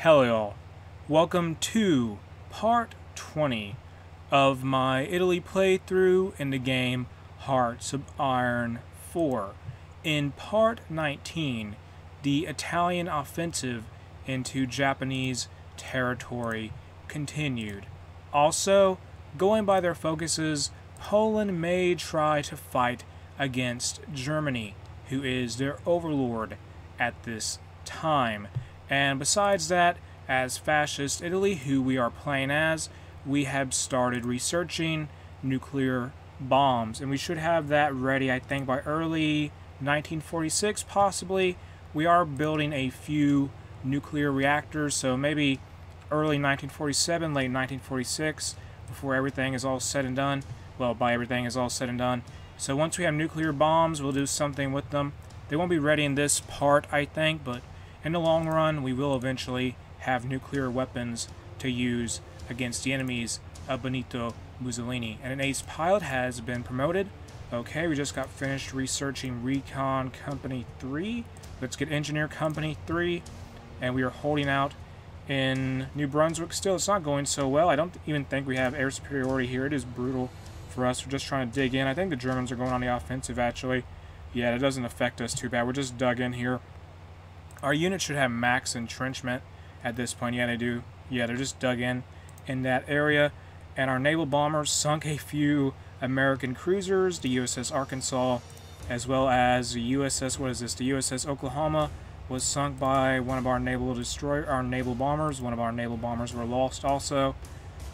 Hello y'all, welcome to part 20 of my Italy playthrough in the game Hearts of Iron 4. In part 19, the Italian offensive into Japanese territory continued. Also, going by their focuses, Poland may try to fight against Germany, who is their overlord at this time. And besides that, as Fascist Italy, who we are playing as, we have started researching nuclear bombs. And we should have that ready, I think, by early 1946, possibly. We are building a few nuclear reactors, so maybe early 1947, late 1946, before everything is all said and done. Well, by everything is all said and done. So once we have nuclear bombs, we'll do something with them. They won't be ready in this part, I think, but in the long run, we will eventually have nuclear weapons to use against the enemies of Benito Mussolini. And an ace pilot has been promoted. Okay, we just got finished researching Recon Company 3. Let's get Engineer Company 3. And we are holding out in New Brunswick still. It's not going so well. I don't even think we have air superiority here. It is brutal for us. We're just trying to dig in. I think the Germans are going on the offensive, actually. Yeah, it doesn't affect us too bad. We're just dug in here. Our unit should have max entrenchment at this point. Yeah, they do. Yeah, they're just dug in that area. And our naval bombers sunk a few American cruisers, the USS Arkansas, as well as the USS, what is this? The USS Oklahoma was sunk by one of our naval bombers. One of our naval bombers were lost also.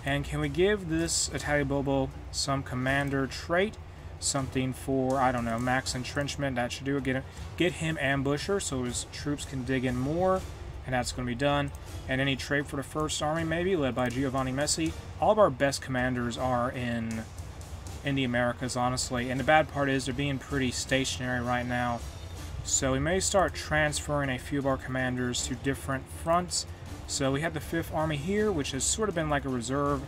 And can we give this Italian Bobo some commander trait? Something for, I don't know, max entrenchment. That should do it. Get him ambusher so his troops can dig in more, and that's going to be done. And any trait for the First Army, maybe, led by Giovanni Messi. All of our best commanders are in the Americas, honestly. And the bad part is they're being pretty stationary right now. So we may start transferring a few of our commanders to different fronts. So we have the 5th Army here, which has sort of been like a reserve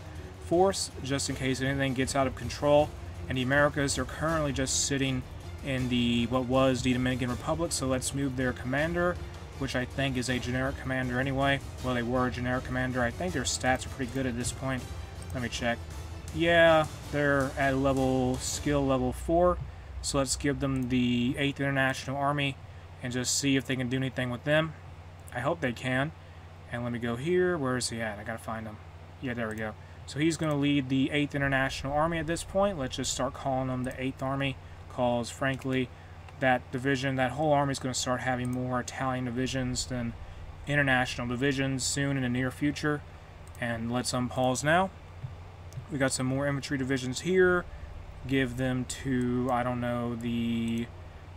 force, just in case anything gets out of control. And the Americas are currently just sitting in what was the Dominican Republic, so let's move their commander, which I think is a generic commander anyway. Well, they were a generic commander. I think their stats are pretty good at this point. Let me check. Yeah, they're at skill level 4, so let's give them the 8th International Army and just see if they can do anything with them. I hope they can. And let me go here. Where is he at? I gotta find him. Yeah, there we go. So he's going to lead the 8th International Army at this point. Let's just start calling them the 8th Army, because frankly, that division, that whole army is going to start having more Italian divisions than international divisions soon in the near future. And let's unpause now. We got some more infantry divisions here. Give them to, I don't know, the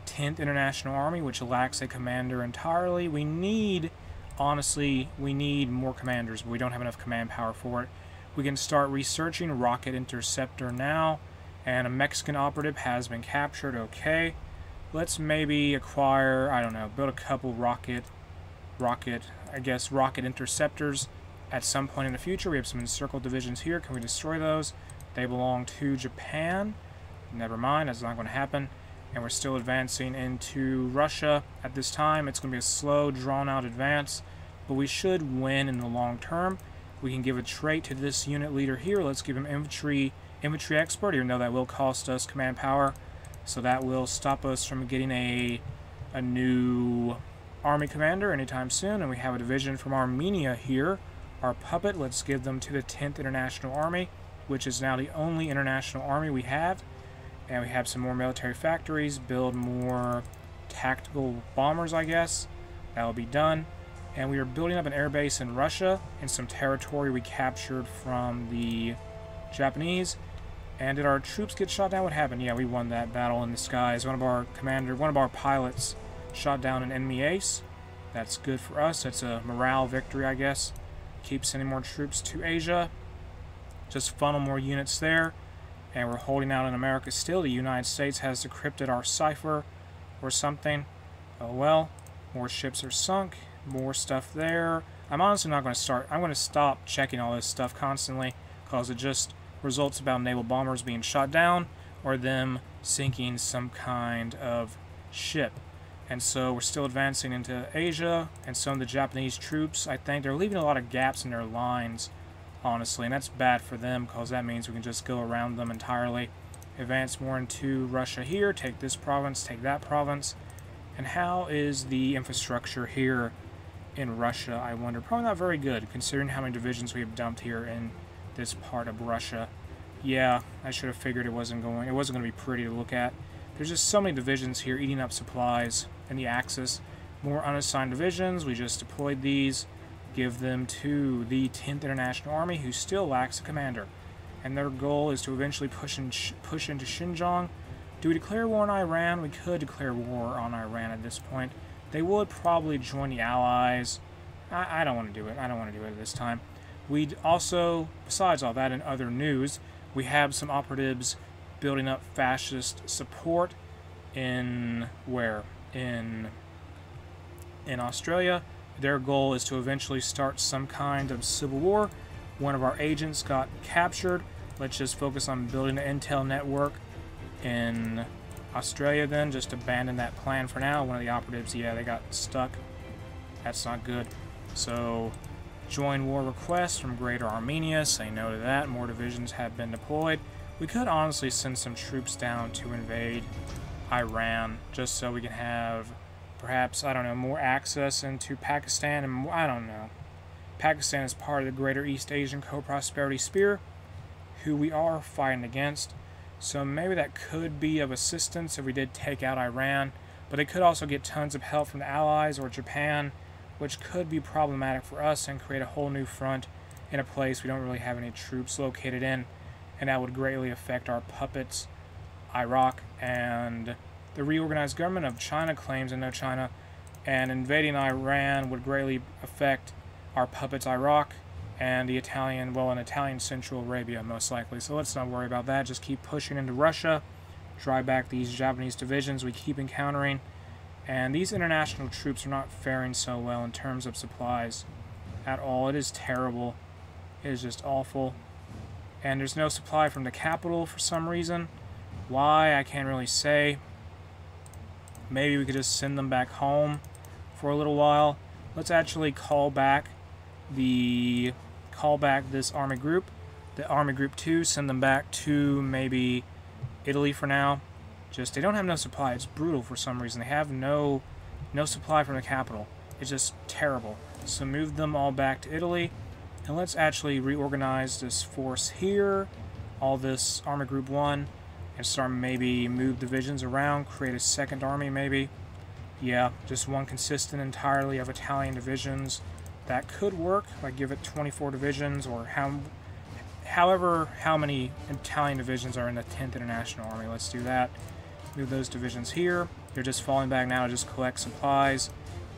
10th International Army, which lacks a commander entirely. We need, honestly, we need more commanders, but we don't have enough command power for it. We can start researching rocket interceptor now, and a Mexican operative has been captured. Okay, let's maybe acquire, I don't know, build a couple rocket interceptors at some point in the future. We have some encircled divisions here. Can we destroy those? They belong to Japan. Never mind, that's not going to happen. And we're still advancing into Russia at this time. It's going to be a slow, drawn-out advance, but we should win in the long term. We can give a trait to this unit leader here. Let's give him infantry expert, even though that will cost us command power. So that will stop us from getting a new army commander anytime soon. And we have a division from Armenia here. Our puppet, let's give them to the 10th International Army, which is now the only international army we have. And we have some more military factories, build more tactical bombers, I guess. That will be done. And we are building up an airbase in Russia and some territory we captured from the Japanese. And did our troops get shot down? What happened? Yeah, we won that battle in the skies. One of our pilots shot down an enemy ace. That's good for us. That's a morale victory, I guess. Keep sending more troops to Asia. Just funnel more units there. And we're holding out in America still. The United States has decrypted our cipher or something. Oh well. More ships are sunk. More stuff there. I'm honestly not going to start. I'm going to stop checking all this stuff constantly, because it just results about naval bombers being shot down or them sinking some kind of ship. And so we're still advancing into Asia, and some of the Japanese troops, I think, they're leaving a lot of gaps in their lines, honestly, and that's bad for them because that means we can just go around them entirely. Advance more into Russia here, take this province, take that province. And how is the infrastructure here in Russia, I wonder? Probably not very good, considering how many divisions we have dumped here in this part of Russia. Yeah, I should have figured it wasn't going to be pretty to look at. There's just so many divisions here eating up supplies in the Axis. More unassigned divisions, we just deployed these, give them to the 10th International Army, who still lacks a commander. And their goal is to eventually push into Xinjiang. Do we declare war on Iran? We could declare war on Iran at this point. They would probably join the Allies. I don't want to do it. I don't want to do it at this time. We'd also, besides all that, in other news, we have some operatives building up fascist support in where? In Australia. Their goal is to eventually start some kind of civil war. One of our agents got captured. Let's just focus on building an intel network in Australia then. Just abandon that plan for now. One of the operatives, yeah, they got stuck. That's not good. So, join war request from Greater Armenia. Say no to that. More divisions have been deployed. We could honestly send some troops down to invade Iran, just so we can have, perhaps, I don't know, more access into Pakistan, and more, I don't know. Pakistan is part of the Greater East Asian Co-Prosperity Sphere, who we are fighting against, so maybe that could be of assistance if we did take out Iran, but they could also get tons of help from the Allies or Japan, which could be problematic for us and create a whole new front in a place we don't really have any troops located in, and that would greatly affect our puppets, Iraq, and the reorganized government of China claims Indochina, and invading Iran would greatly affect our puppets, Iraq, and the Italian, well, in Italian Central Arabia, most likely. So let's not worry about that. Just keep pushing into Russia, drive back these Japanese divisions we keep encountering, and these international troops are not faring so well in terms of supplies at all. It is terrible. It is just awful. And there's no supply from the capital for some reason. Why, I can't really say. Maybe we could just send them back home for a little while. Let's actually call back this army group, the army group 2, send them back to maybe Italy for now. Just, they don't have no supply. It's brutal for some reason. They have no supply from the capital. It's just terrible. So move them all back to Italy. And let's actually reorganize this force here, all this Army Group 1, and start maybe move divisions around, create a second army maybe. Yeah, just one consistent entirely of Italian divisions. That could work. Like give it 24 divisions, or however how many Italian divisions are in the 10th International Army. Let's do that. Move those divisions here. They're just falling back now to just collect supplies,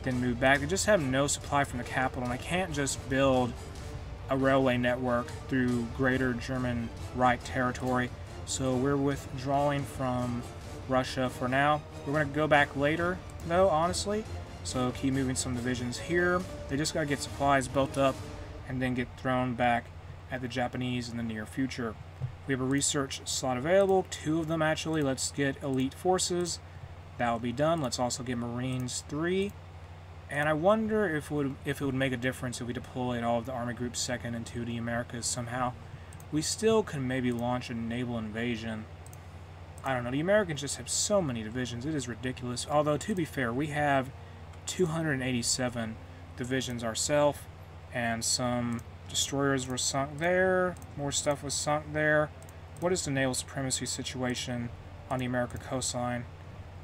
then move back. They just have no supply from the capital, and I can't just build a railway network through Greater German Reich territory. So we're withdrawing from Russia for now. We're going to go back later, though, honestly. So keep moving some divisions here. They just got to get supplies built up and then get thrown back at the Japanese in the near future. We have a research slot available, 2 of them actually. Let's get elite forces. That will be done. Let's also get Marines 3. And I wonder if it would make a difference if we deployed all of the Army Group 2nd into the Americas somehow. We still can maybe launch a naval invasion. I don't know. The Americans just have so many divisions. It is ridiculous. Although, to be fair, we have 287 divisions ourselves, and some destroyers were sunk there. More stuff was sunk there. What is the naval supremacy situation on the America coastline?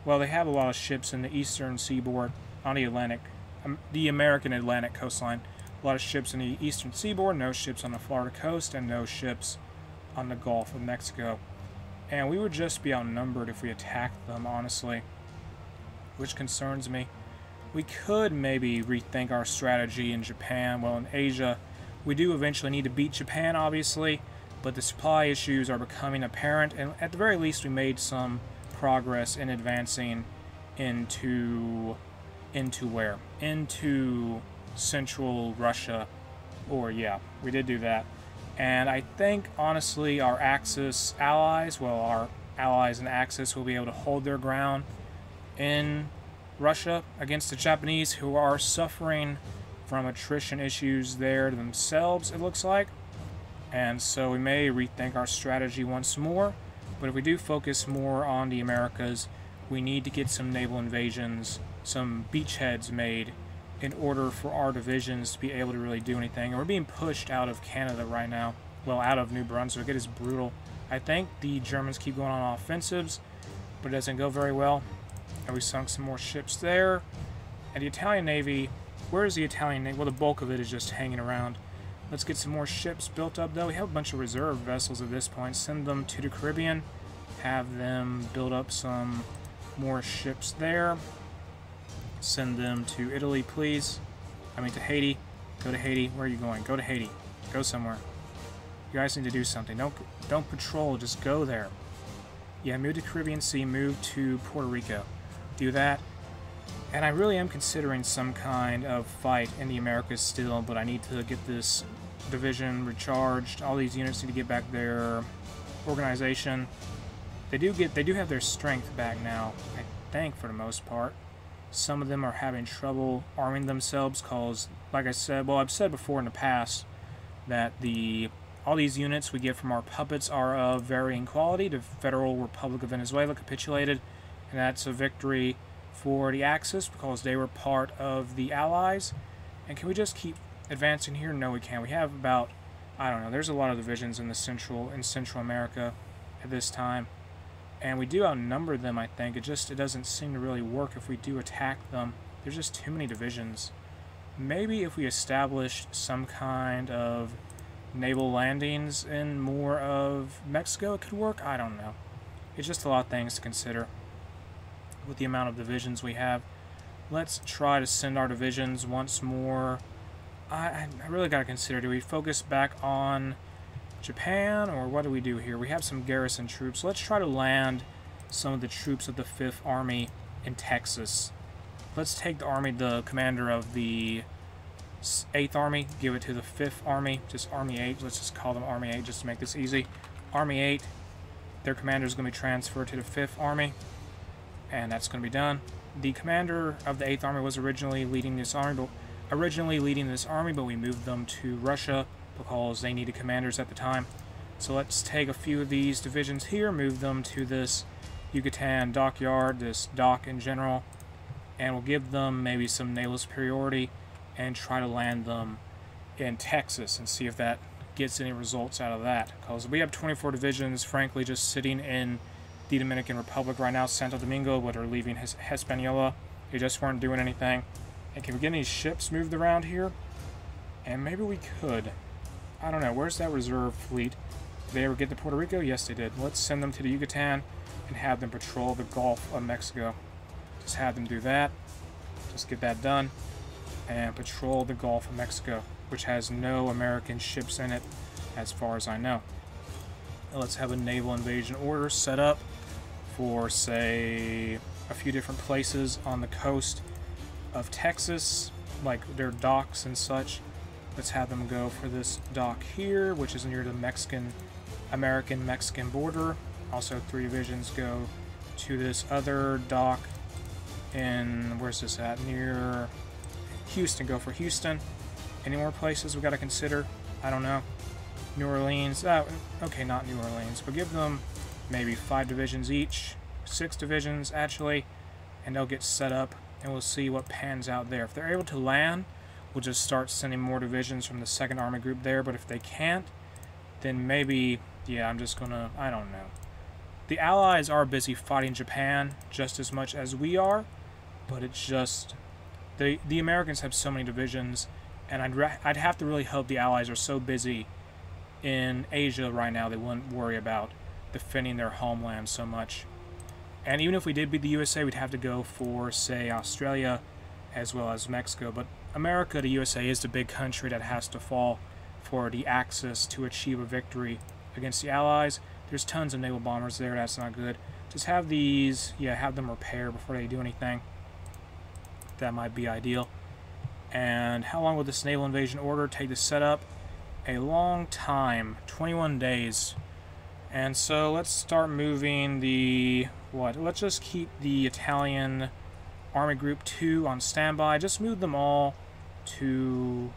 Well, they have a lot of ships in the eastern seaboard on the Atlantic. The American Atlantic coastline. A lot of ships in the eastern seaboard, no ships on the Florida coast, and no ships on the Gulf of Mexico. And we would just be outnumbered if we attacked them, honestly, which concerns me. We could maybe rethink our strategy in Japan. Well, in Asia, we do eventually need to beat Japan, obviously, but the supply issues are becoming apparent, and at the very least we made some progress in advancing into where? Into central Russia. Or yeah, we did do that. And I think honestly our Axis allies, well, our allies in Axis will be able to hold their ground in Russia against the Japanese, who are suffering from attrition issues there themselves, it looks like. And so we may rethink our strategy once more. But if we do focus more on the Americas, we need to get some naval invasions, some beachheads made in order for our divisions to be able to really do anything. And we're being pushed out of Canada right now. Well, out of New Brunswick. It is brutal. I think the Germans keep going on offensives, but it doesn't go very well. And we sunk some more ships there. And the Italian Navy, where is the Italian Navy? Well, the bulk of it is just hanging around. Let's get some more ships built up, though. We have a bunch of reserve vessels at this point. Send them to the Caribbean. Have them build up some more ships there. Send them to Italy, please. I mean, to Haiti. Go to Haiti. Where are you going? Go to Haiti. Go somewhere. You guys need to do something. Don't patrol. Just go there. Yeah, move to Caribbean Sea. Move to Puerto Rico. Do that. And I really am considering some kind of fight in the Americas still, but I need to get this division recharged. All these units need to get back their organization. They do have their strength back now, I think, for the most part. Some of them are having trouble arming themselves because, like I said, well, I've said before in the past that all these units we get from our puppets are of varying quality. The Federal Republic of Venezuela capitulated, and that's a victory for the Axis because they were part of the Allies. And can we just keep advancing here? No, we can't. We have about, I don't know, there's a lot of divisions in Central America at this time. And we do outnumber them, I think. It doesn't seem to really work if we do attack them. There's just too many divisions. Maybe if we established some kind of naval landings in more of Mexico, it could work. I don't know. It's just a lot of things to consider with the amount of divisions we have. Let's try to send our divisions once more. I really got to consider, do we focus back on Japan, or what do we do here? We have some garrison troops. Let's try to land some of the troops of the 5th Army in Texas. Let's take the commander of the 8th Army, give it to the 5th Army, just Army 8. Let's just call them Army 8 just to make this easy. Army 8, their commander is going to be transferred to the 5th Army, and that's going to be done. The commander of the 8th Army was originally leading this army, but we moved them to Russia because they needed commanders at the time. So let's take a few of these divisions here, move them to this Yucatan dockyard, this dock in general, and we'll give them maybe some naval superiority and try to land them in Texas and see if that gets any results out of that. Because we have 24 divisions, frankly, just sitting in the Dominican Republic right now, Santo Domingo, but are leaving Hispaniola. They just weren't doing anything. And can we get any ships moved around here? And maybe we could. I don't know. Where's that reserve fleet? Did they ever get to Puerto Rico? Yes, they did. Let's send them to the Yucatan and have them patrol the Gulf of Mexico. Just have them do that. Just get that done. And patrol the Gulf of Mexico, which has no American ships in it, as far as I know. Let's have a naval invasion order set up for, say, a few different places on the coast of Texas, like their docks and such. Let's have them go for this dock here, which is near the American-Mexican border. Also, 3 divisions go to this other dock in, where's this at? Near Houston. Go for Houston. Any more places we got to consider? I don't know. New Orleans. Okay, not New Orleans. We'll give them maybe 5 divisions each. 6 divisions, actually. And they'll get set up, and we'll see what pans out there. If they're able to land, we'll just start sending more divisions from the 2nd Army Group there. But if they can't, then maybe, yeah, I'm just gonna, I don't know. The Allies are busy fighting Japan just as much as we are, but it's just, the Americans have so many divisions, and I'd have to really hope the Allies are so busy in Asia right now they wouldn't worry about defending their homeland so much. And even if we did beat the USA, we'd have to go for, say, Australia as well as Mexico. But America, the USA, is the big country that has to fall for the Axis to achieve a victory against the Allies. There's tons of naval bombers there. That's not good. Just have these, yeah, have them repair before they do anything. That might be ideal. And how long will this naval invasion order take to set up? A long time, 21 days. And so let's start moving the, let's just keep the Italian Army Group 2 on standby. Just move them all to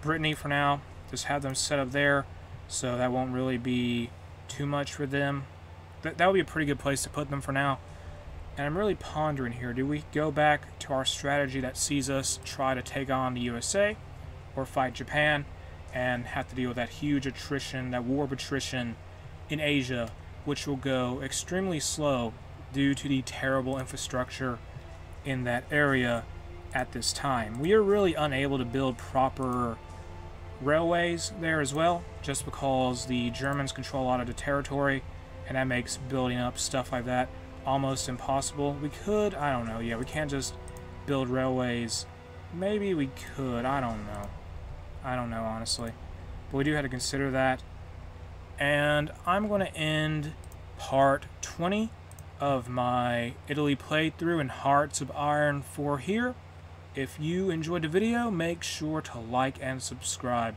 Brittany for now. Just have them set up there, so that won't really be too much for them. That would be a pretty good place to put them for now. And I'm really pondering here, do we go back to our strategy that sees us try to take on the USA or fight Japan and have to deal with that huge attrition, that war of attrition in Asia, which will go extremely slow due to the terrible infrastructure in that area at this time. We are really unable to build proper railways there as well, just because the Germans control a lot of the territory, and that makes building up stuff like that almost impossible. We could, I don't know, yeah, we can't just build railways. Maybe we could, I don't know. I don't know, honestly. But we do have to consider that. And I'm going to end part 20 of my Italy playthrough in Hearts of Iron 4 here. If you enjoyed the video, make sure to like and subscribe.